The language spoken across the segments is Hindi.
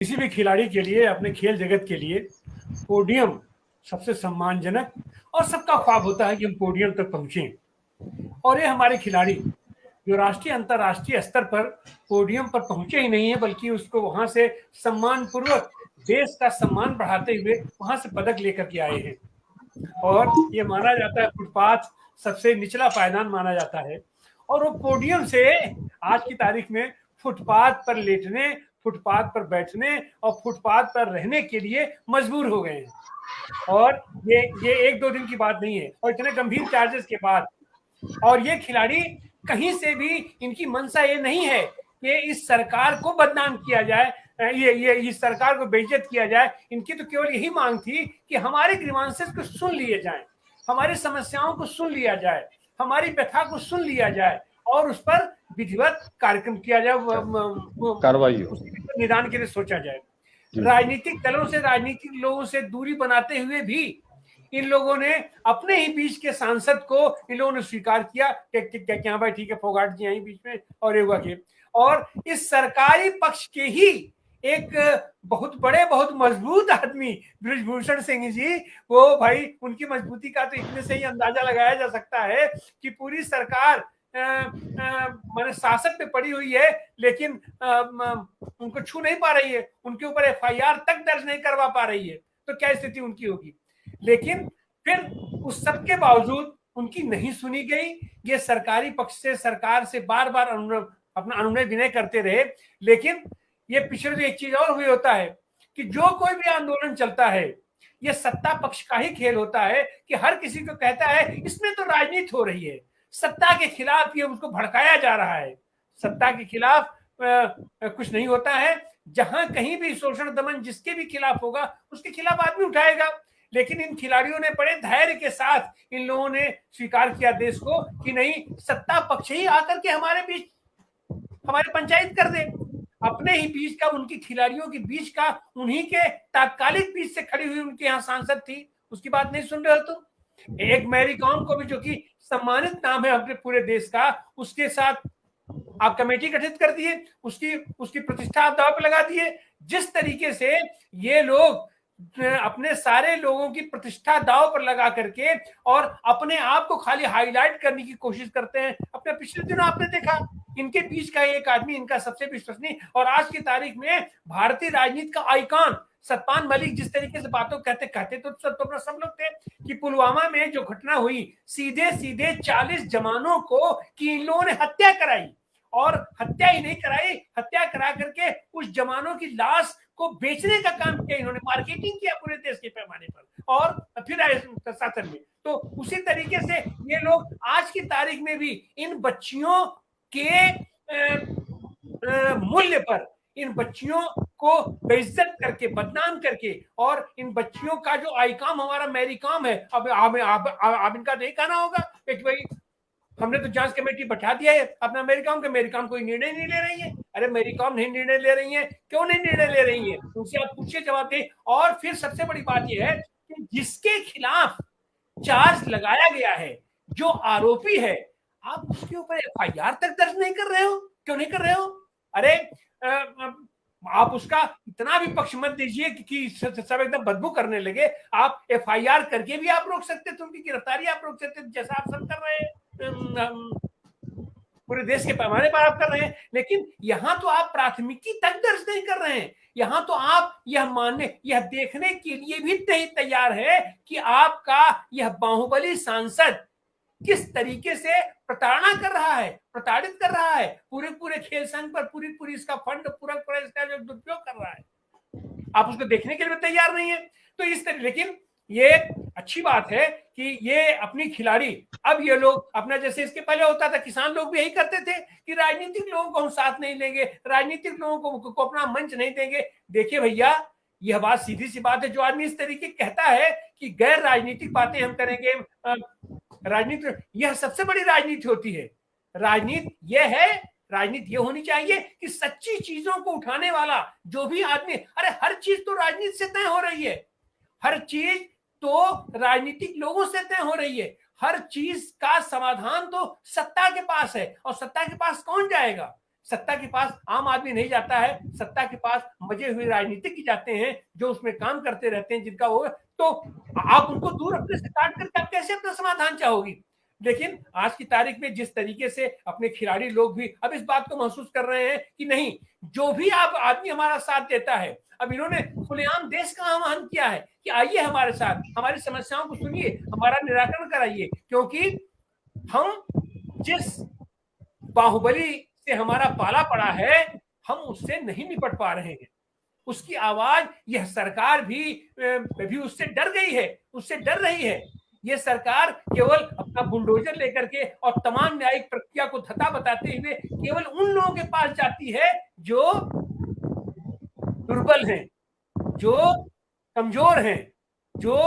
किसी भी खिलाड़ी के लिए, अपने खेल जगत के लिए पोडियम सबसे सम्मानजनक और सबका ख्वाब होता है कि हम पोडियम तक पहुंचे। और ये हमारे खिलाड़ी जो राष्ट्रीय अंतर्राष्ट्रीय स्तर पर पोडियम पर पहुंचे ही नहीं है, बल्कि उसको वहां से सम्मान पूर्वक देश का सम्मान बढ़ाते हुए वहां से पदक लेकर के आए हैं। और ये माना जाता है फुटपाथ सबसे निचला पायदान माना जाता है, और वो पोडियम से आज की तारीख में फुटपाथ पर लेटने, फुटपाथ पर बैठने और फुटपाथ पर रहने के लिए मजबूर हो गए हैं। और ये एक दो दिन की बात नहीं है, और इतने गंभीर चार्जेस के बाद। और ये खिलाड़ी कहीं से भी, इनकी मंशा ये नहीं है कि इस सरकार को बदनाम किया जाए, ये इस सरकार को बेइज्जत किया जाए। इनकी तो केवल यही मांग थी कि हमारे ग्रीवांसेस को सुन लिए जाएं, हमारी समस्याओं को सुन लिया जाए, हमारी व्यथा को सुन लिया जाए और उस पर विधिवत कार्यक्रम किया जाए, कार्रवाई हो, उसके निदान के लिए सोचा जाए। राजनीतिक दलों से, राजनीतिक लोगों से दूरी बनाते हुए भी इन लोगों ने अपने ही बीच के सांसद को इन लोगों ने स्वीकार किया क्या भाई ठीक है, फोगाट जी यहीं बीच में और ये हुआ के। और इस सरकारी पक्ष के ही एक बहुत बड़े, बहुत मजबूत आदमी बृजभूषण सिंह जी, वो भाई उनकी मजबूती का तो इतने से ही अंदाजा लगाया जा सकता है कि पूरी सरकार मैंने शासन पे पड़ी हुई है, लेकिन उनको छू नहीं पा रही है, उनके ऊपर एफआईआर तक दर्ज नहीं करवा पा रही है। तो क्या स्थिति उनकी होगी। लेकिन फिर उस सब के बावजूद उनकी नहीं सुनी गई। ये सरकारी पक्ष से, सरकार से बार बार अपना अनुनय विनय करते रहे। लेकिन ये पिछले जो एक चीज और हुई होता है कि जो कोई भी आंदोलन चलता है, ये सत्ता पक्ष का ही खेल होता है कि हर किसी को कहता है इसमें तो राजनीति हो रही है, सत्ता के खिलाफ ये उसको भड़काया जा रहा है। सत्ता के खिलाफ कुछ नहीं होता है। जहां कहीं भी शोषण दमन जिसके भी खिलाफ होगा, उसके खिलाफ आदमी उठाएगा। लेकिन इन खिलाड़ियों ने बड़े धैर्य के साथ इन लोगों ने स्वीकार किया देश को कि नहीं, सत्ता पक्ष ही आकर के हमारे बीच हमारे पंचायत कर दे। अपने ही बीच का, उनकी खिलाड़ियों के बीच का, उन्हीं के तात्कालिक बीच से खड़ी हुई उनके यहाँ सांसद थी, उसकी बात नहीं सुन रहे हो। तो एक मैरी कॉम को भी, जो कि सम्मानित नाम है अपने पूरे देश का, उसके साथ आप कमेटी गठित कर दिए, उसकी प्रतिष्ठा आप दांव पे लगा दिए। जिस तरीके से ये लोग अपने सारे लोगों की प्रतिष्ठा दांव पर लगा करके और अपने आप को खाली हाईलाइट करने की कोशिश करते हैं। अपने पिछले दिनों आपने देखा, इनके बीच का एक आदमी, इनका सबसे विश्वसनीय और आज की तारीख में भारतीय राजनीति का आइकॉन सतपाल मलिक, जिस तरीके से बातों कहते तो सब लोग थे कि पुलवामा में जो घटना हुई, सीधे सीधे 40 जवानों को कि इन लोगों ने हत्या कराई, और हत्या ही नहीं कराई, हत्या करा करके उस जवानों की लाश को बेचने का काम किया इन्होंने, मार्केटिंग किया पूरे देश के पैमाने पर, और फिर आए शासन में। तो उसी तरीके से ये लोग आज की तारीख में भी इन बच्चियों के मूल्य पर, इन बच्चियों को बेइज्जत करके, बदनाम करके, और इन बच्चियों का जो आइकॉन हमारा मैरी कॉम है, अब इनका नहीं कहना होगा कि भाई हमने तो जांच कमेटी बैठा दिया है अपना मैरी कॉम कोई निर्णय नहीं ले रही है। अरे मैरी कॉम नहीं निर्णय ले रही है, क्यों नहीं निर्णय ले रही है, उनसे आप पूछिए, जवाब दे। और फिर सबसे बड़ी बात यह है कि जिसके खिलाफ चार्ज लगाया गया है, जो आरोपी है, आप उसके ऊपर एफआईआर तक दर्ज नहीं कर रहे हो। क्यों नहीं कर रहे हो? अरे आप उसका इतना भी पक्ष मत दीजिए कि सब एकदम बदबू करने लगे। आप एफआईआर करके भी आप रोक सकते थे, उनकी गिरफ्तारी आप रोक सकते थे, जैसा आप सब कर रहे हैं, पूरे देश के पैमाने पर आप कर रहे हैं। लेकिन यहां तो आप प्राथमिकी तक दर्ज नहीं कर रहे हैं। यहां तो आप यह मानने, यह देखने के लिए भी नहीं तैयार है कि आपका यह बाहुबली सांसद किस तरीके से प्रताड़ना कर रहा है, प्रताड़ित कर रहा है पूरे खेल संघ पर, पूरी इसका फंड, पूरा इसका जो दुरुपयोग कर रहा है, आप उसको देखने के लिए तैयार नहीं है। तो इस तरह, लेकिन ये अच्छी बात है कि ये अपनी खिलाड़ी, अब ये लोग अपना, जैसे इसके पहले होता था, किसान लोग भी यही करते थे कि राजनीतिक लोगों को हम साथ नहीं लेंगे, राजनीतिक लोगों को अपना मंच नहीं देंगे। देखिए भैया, यह बात सीधी सी बात है। जो आदमी इस तरीके कहता है कि गैर राजनीतिक बातें हम करेंगे, राजनीति, यह सबसे बड़ी राजनीति होती है। राजनीति यह है, राजनीति ये होनी चाहिए कि सच्ची चीजों को उठाने वाला जो भी आदमी, अरे हर चीज तो राजनीति से तय हो रही है, हर चीज तो राजनीतिक लोगों से तय हो रही है, हर चीज का समाधान तो सत्ता के पास है। और सत्ता के पास कौन जाएगा? सत्ता के पास आम आदमी नहीं जाता है, सत्ता के पास मजे हुए राजनीतिक जाते हैं जो उसमें काम करते रहते हैं, जिनका वो, तो आप उनको दूर अपने से काट करके आप कैसे अपना समाधान चाहोगी। लेकिन आज की तारीख में जिस तरीके से अपने खिलाड़ी लोग भी अब इस बात को महसूस कर रहे हैं कि नहीं, जो भी आप आदमी हमारा साथ देता है, अब इन्होंने खुलेआम देश का आह्वान किया है कि आइए हमारे साथ, हमारी समस्याओं को सुनिए, हमारा निराकरण कराइए, क्योंकि हम जिस बाहुबली से हमारा पाला पड़ा है, हम उससे नहीं निपट पा रहे हैं। उसकी आवाज यह सरकार भी उससे डर गई है, उससे डर रही है। ये सरकार केवल अपना बुलडोजर लेकर के और तमाम न्यायिक प्रक्रिया को धता बताते हुए केवल उन लोगों के पास जाती है जो दुर्बल हैं, जो कमजोर हैं, जो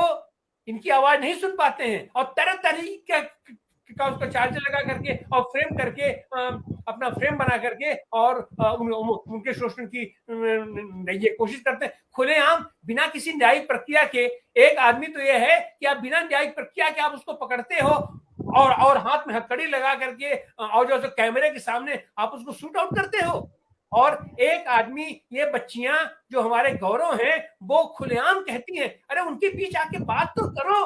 इनकी आवाज नहीं सुन पाते हैं, और तरह तरह का उसका चार्जर लगा करके और फ्रेम करके अपना फ्रेम बना करके और उनके शोषण की ये कोशिश करते हैं खुलेआम, बिना किसी न्यायिक प्रक्रिया के। एक आदमी तो यह है कि आप बिना न्यायिक प्रक्रिया के आप उसको पकड़ते हो और हाथ में हथकड़ी लगा करके और जो कैमरे के सामने आप उसको शूट आउट करते हो, और एक आदमी, ये बच्चियां जो हमारे गौरव हैं, वो खुलेआम कहती हैं, अरे उनके बीच आके बात तो करो।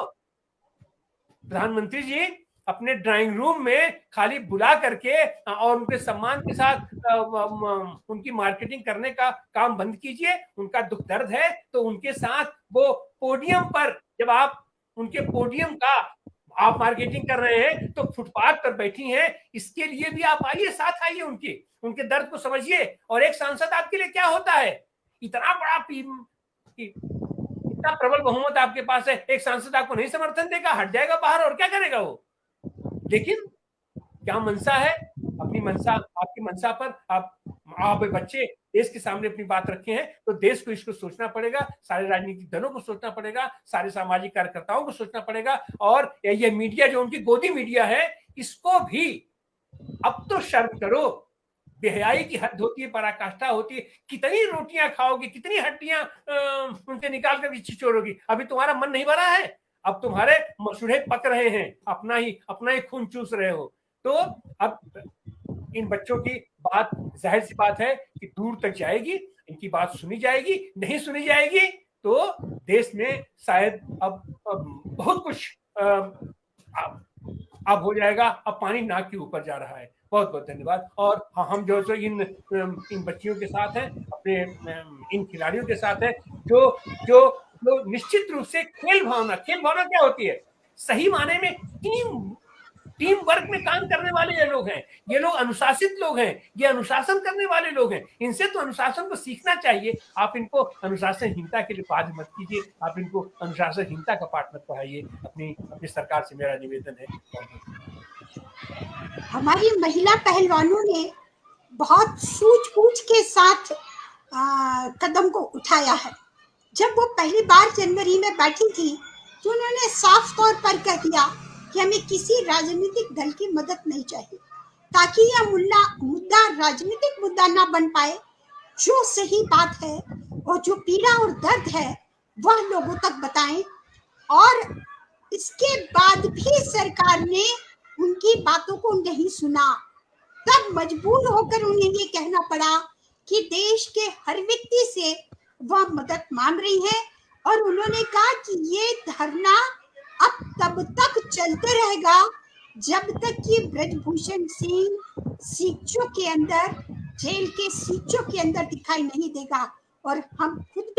प्रधानमंत्री जी अपने ड्राइंग रूम में खाली बुला करके और उनके सम्मान के साथ उनकी मार्केटिंग करने का काम बंद कीजिए। उनका दुख दर्द है तो उनके साथ वो पोडियम पर, जब आप उनके पोडियम का आप मार्केटिंग कर रहे हैं तो फुटपाथ पर बैठी हैं, इसके लिए भी आप आइए, साथ आइए, उनके दर्द को समझिए। और एक सांसद आपके लिए क्या होता है, इतना बड़ा इतना प्रबल बहुमत आपके पास है, एक सांसद आपको नहीं समर्थन देगा, हट जाएगा बाहर और क्या करेगा वो। लेकिन क्या मंशा है, अपनी मंशा, आपकी मंशा पर आप बच्चे देश के सामने अपनी बात रखे हैं, तो देश को इसको सोचना पड़ेगा, सारे राजनीतिक दलों को सोचना पड़ेगा, सारे सामाजिक कार्यकर्ताओं को सोचना पड़ेगा, और ये मीडिया जो उनकी गोदी मीडिया है, इसको भी अब तो शर्म करो। बेहयाई की हद होती है, पराकाष्ठा होती है। कितनी रोटियां खाओगी, कितनी हड्डियां उनसे निकाल कर छिछोड़ोगी, अभी तुम्हारा मन नहीं भरा है, अब तुम्हारे मसूड़े पक रहे हैं, अपना ही खून चूस रहे हो। तो अब इन बच्चों की बात, जाहिर सी बात है कि दूर तक जाएगी, इनकी बात सुनी जाएगी, नहीं सुनी जाएगी तो देश में शायद अब बहुत कुछ अब हो जाएगा। अब पानी नाक के ऊपर जा रहा है। बहुत बहुत धन्यवाद। और हम जो इन बच्चियों के साथ हैं, अपने इन खिलाड़ियों के साथ हैं, जो निश्चित रूप से खेल भावना क्या होती है, सही माने में टीम वर्क में काम करने वाले ये लोग हैं, ये लोग अनुशासित लोग हैं, ये अनुशासन करने वाले लोग हैं। इनसे तो अनुशासन को सीखना चाहिए। आप इनको अनुशासनहीनता के लिए बाध्य मत कीजिए, आप इनको अनुशासनहीनता का पाठ मत पढ़ाइए। अपनी सरकार से मेरा निवेदन है। हमारी महिला पहलवानों ने बहुत सूझबूझ के साथ कदम को उठाया है। जब वो पहली बार जनवरी में बैठी थी तो उन्होंने साफ तौर पर कह दिया कि हमें किसी राजनीतिक दल की मदद नहीं चाहिए, ताकि यह मुद्दा राजनीतिक मुद्दा ना बन पाए। जो सही बात है और जो पीड़ा और दर्द है वह लोगों तक बताएं। और इसके बाद भी सरकार ने उनकी बातों को नहीं सुना, तब मजबूर होकर उन्हें ये कहना पड़ा कि देश के हर व्यक्ति से वह मदद मांग रही है। और उन्होंने कहा कि ये धरना अब तब तक चलते रहेगा जब तक कि ब्रजभूषण सिंह सीचों के अंदर, जेल के सीचों के अंदर दिखाई नहीं देगा। और हम खुद